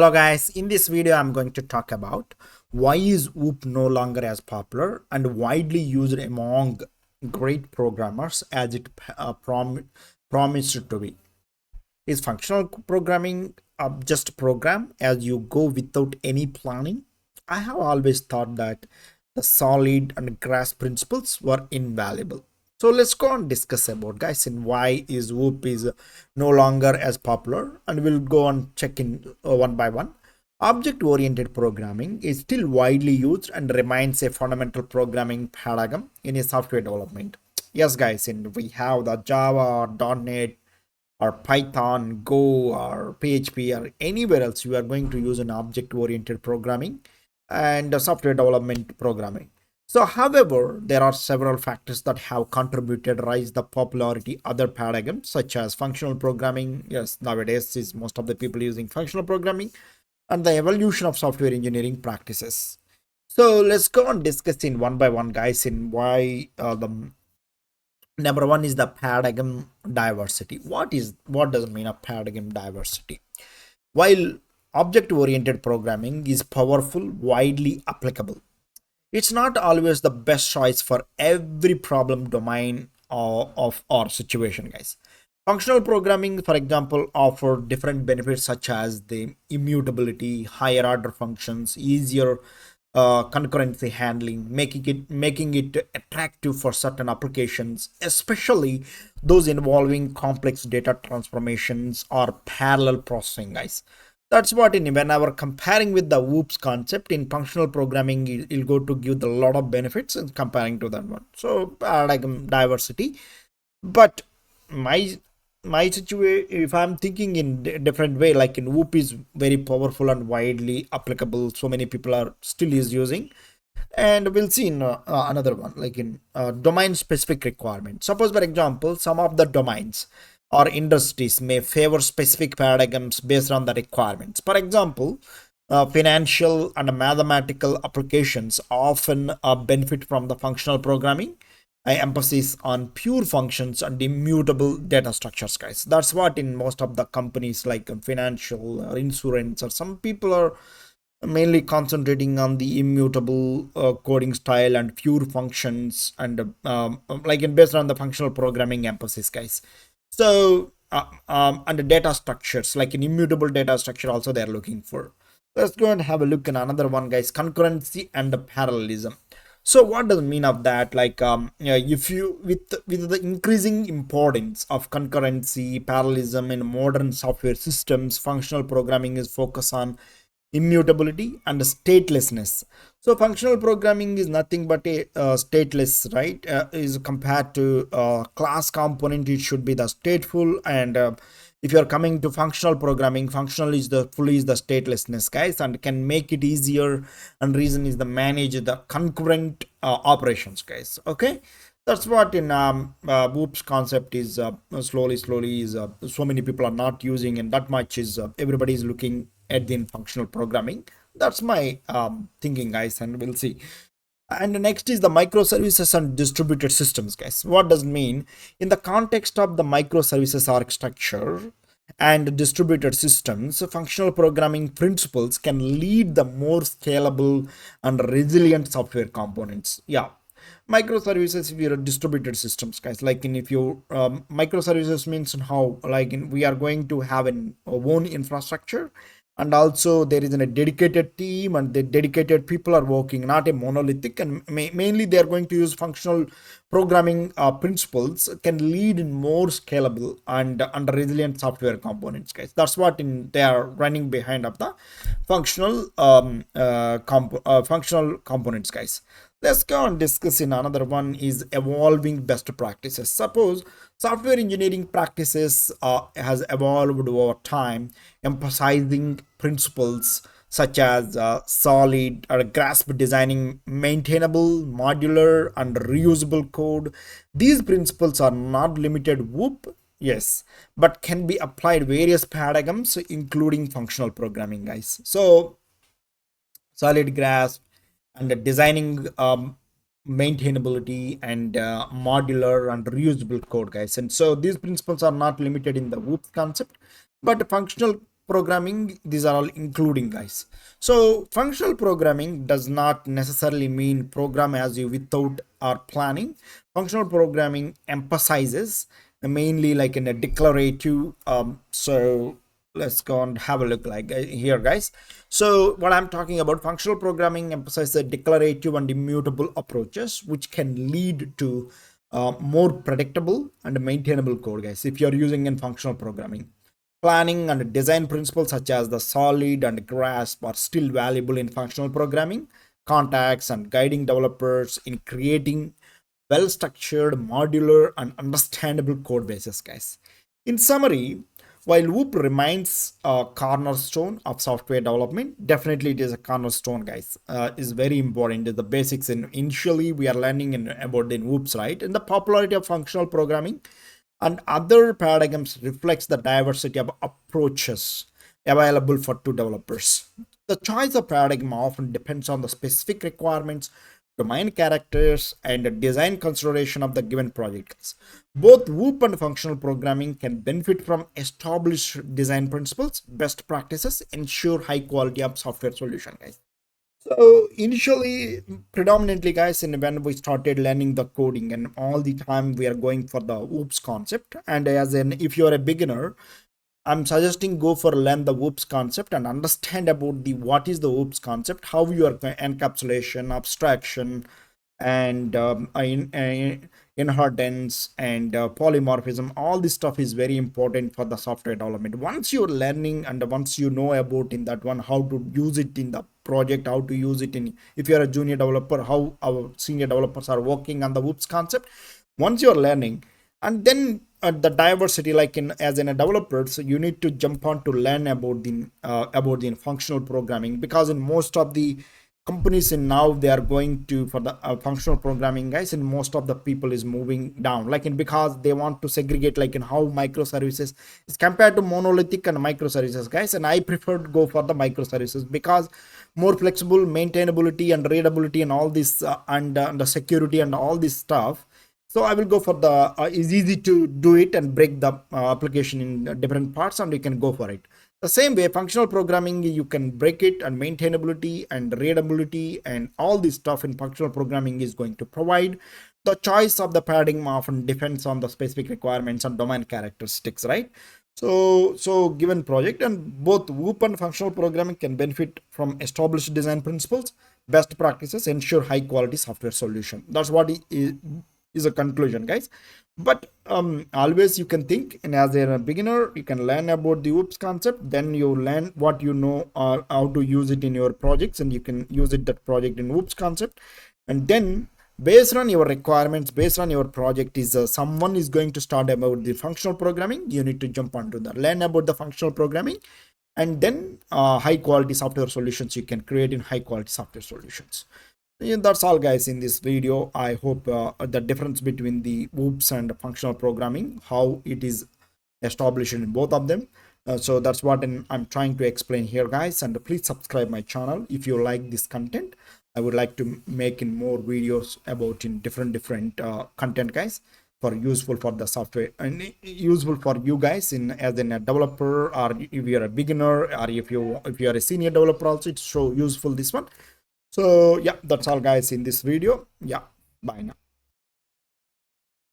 Hello guys, in this video I'm going to talk about why is OOP no longer as popular and widely used among great programmers as it promised to be. Is functional programming just a program as you go without any planning? I have always thought that the solid and grasp principles were invaluable. So let's go and discuss about guys and why is OOP is no longer as popular, and we'll go and check in one by one. Object-oriented programming is still widely used and remains a fundamental programming paradigm in a software development. Yes, guys, and we have the Java, .NET, or Python, Go, or PHP, or anywhere else you are going to use an object-oriented programming and software development programming. So, however, there are several factors that have contributed rise the popularity other paradigms such as functional programming. Yes, nowadays is most of the people using functional programming and the evolution of software engineering practices. So let's go and discuss in one by one, guys, in why the number one is the paradigm diversity. What does it mean of paradigm diversity? While object oriented programming is powerful, widely applicable, it's not always the best choice for every problem domain of our situation, guys. Functional programming, for example, offer different benefits such as the immutability, higher order functions, easier concurrency handling, making it attractive for certain applications, especially those involving complex data transformations or parallel processing, guys. That's what in whenever comparing with the whoops concept in functional programming, it'll go to give a lot of benefits in comparing to that one. So paradigm diversity. But my my situation, if I'm thinking in different way, like in whoop is very powerful and widely applicable, so many people are still is using, and we'll see in another one like in domain specific requirements. Suppose for example some of the domains or industries may favor specific paradigms based on the requirements. For example, financial and mathematical applications often benefit from the functional programming. I emphasis on pure functions and immutable data structures, guys. That's what in most of the companies like financial or insurance or some people are mainly concentrating on the immutable coding style and pure functions and like in based on the functional programming emphasis, guys. So and the data structures like an immutable data structure also they're looking for. Let's go and have a look at another one, guys. Concurrency and the parallelism. So what does it mean of that? Like yeah, if you with the increasing importance of concurrency parallelism in modern software systems, functional programming is focused on immutability and statelessness. So functional programming is nothing but a stateless, right? Is compared to class component, it should be the stateful. And if you're coming to functional programming, functional is the fully is the statelessness, guys, and can make it easier. And reason is the manage the concurrent operations, guys. Okay, that's what in whoops concept is slowly is so many people are not using, and that much is everybody is looking at the functional programming. That's my thinking, guys, and we'll see. And next is the microservices and distributed systems, guys. What does it mean in the context of the microservices architecture and distributed systems? Functional programming principles can lead the more scalable and resilient software components. Yeah, microservices, if you're distributed systems, guys, like in if you microservices means how like in we are going to have an own infrastructure, and also there is a dedicated team and the dedicated people are working, not a monolithic, and mainly they are going to use functional programming principles can lead in more scalable and resilient software components, guys. That's what in they are running behind of the functional components, guys. Let's go and discuss in another one is evolving best practices. Suppose software engineering practices has evolved over time, emphasizing principles such as solid or grasp designing maintainable, modular, and reusable code. These principles are not limited whoop, yes, but can be applied various paradigms, including functional programming, guys. So solid grasp and designing maintainability and modular and reusable code, guys. And so these principles are not limited in the whoops concept, but functional programming, these are all including, guys. So functional programming does not necessarily mean program as you without or planning. Functional programming emphasizes mainly like in a declarative. So let's go and have a look like here, guys. So what I'm talking about, functional programming emphasizes the declarative and immutable approaches which can lead to more predictable and maintainable code, guys, if you're using in functional programming. Planning and design principles such as the solid and grasp are still valuable in functional programming contexts and guiding developers in creating well-structured, modular, and understandable code bases, guys. In summary, while Whoop remains a cornerstone of software development, definitely it is a cornerstone, guys. Is very important. The basics, and initially we are learning about the Whoops, right? And the popularity of functional programming and other paradigms reflects the diversity of approaches available for two developers. The choice of paradigm often depends on the specific requirements, domain characters, and design consideration of the given project. Both Whoop and functional programming can benefit from established design principles, best practices, ensure high quality of software solution, guys. So initially, predominantly, guys, in when we started learning the coding, and all the time we are going for the OOPS concept. And as in, if you are a beginner, I'm suggesting go for learn the OOPS concept and understand about the what is the OOPS concept, how you are encapsulation, abstraction, and inheritance and polymorphism. All this stuff is very important for the software development. Once you're learning and once you know about in that one how to use it in the project, how to use it in, if you're a junior developer, how our senior developers are working on the OOPS concept. Once you're learning, and then the diversity, like in as in a developer, so you need to jump on to learn about the functional programming, because in most of the companies in now they are going to for the functional programming, guys, and most of the people is moving down, like in because they want to segregate like in how microservices is compared to monolithic and microservices, guys. And I prefer to go for the microservices because more flexible, maintainability and readability and all this and the security and all this stuff. So I will go for the it's easy to do it and break the application in different parts, and you can go for it. The same way, functional programming, you can break it, and maintainability and readability and all this stuff in functional programming is going to provide. The choice of the paradigm often depends on the specific requirements and domain characteristics, right? So given project, and both Whoop and functional programming can benefit from established design principles, best practices, ensure high quality software solution. That's what is a conclusion, guys. But always you can think, and as a beginner you can learn about the OOPS concept, then you learn what you know or how to use it in your projects, and you can use it that project in OOPS concept. And then based on your requirements, based on your project, is someone is going to start about the functional programming, you need to jump onto the learn about the functional programming, and then high quality software solutions you can create in high quality software solutions. Yeah, that's all, guys, in this video. I hope the difference between the OOPS and functional programming, how it is established in both of them. So that's what I'm trying to explain here, guys. And please subscribe my channel if you like this content. I would like to make in more videos about in different content, guys, for useful for the software and useful for you guys in as in a developer, or if you're a beginner, or if you are a senior developer also, it's so useful, this one. So yeah, that's all, guys, in this video. Yeah, bye now.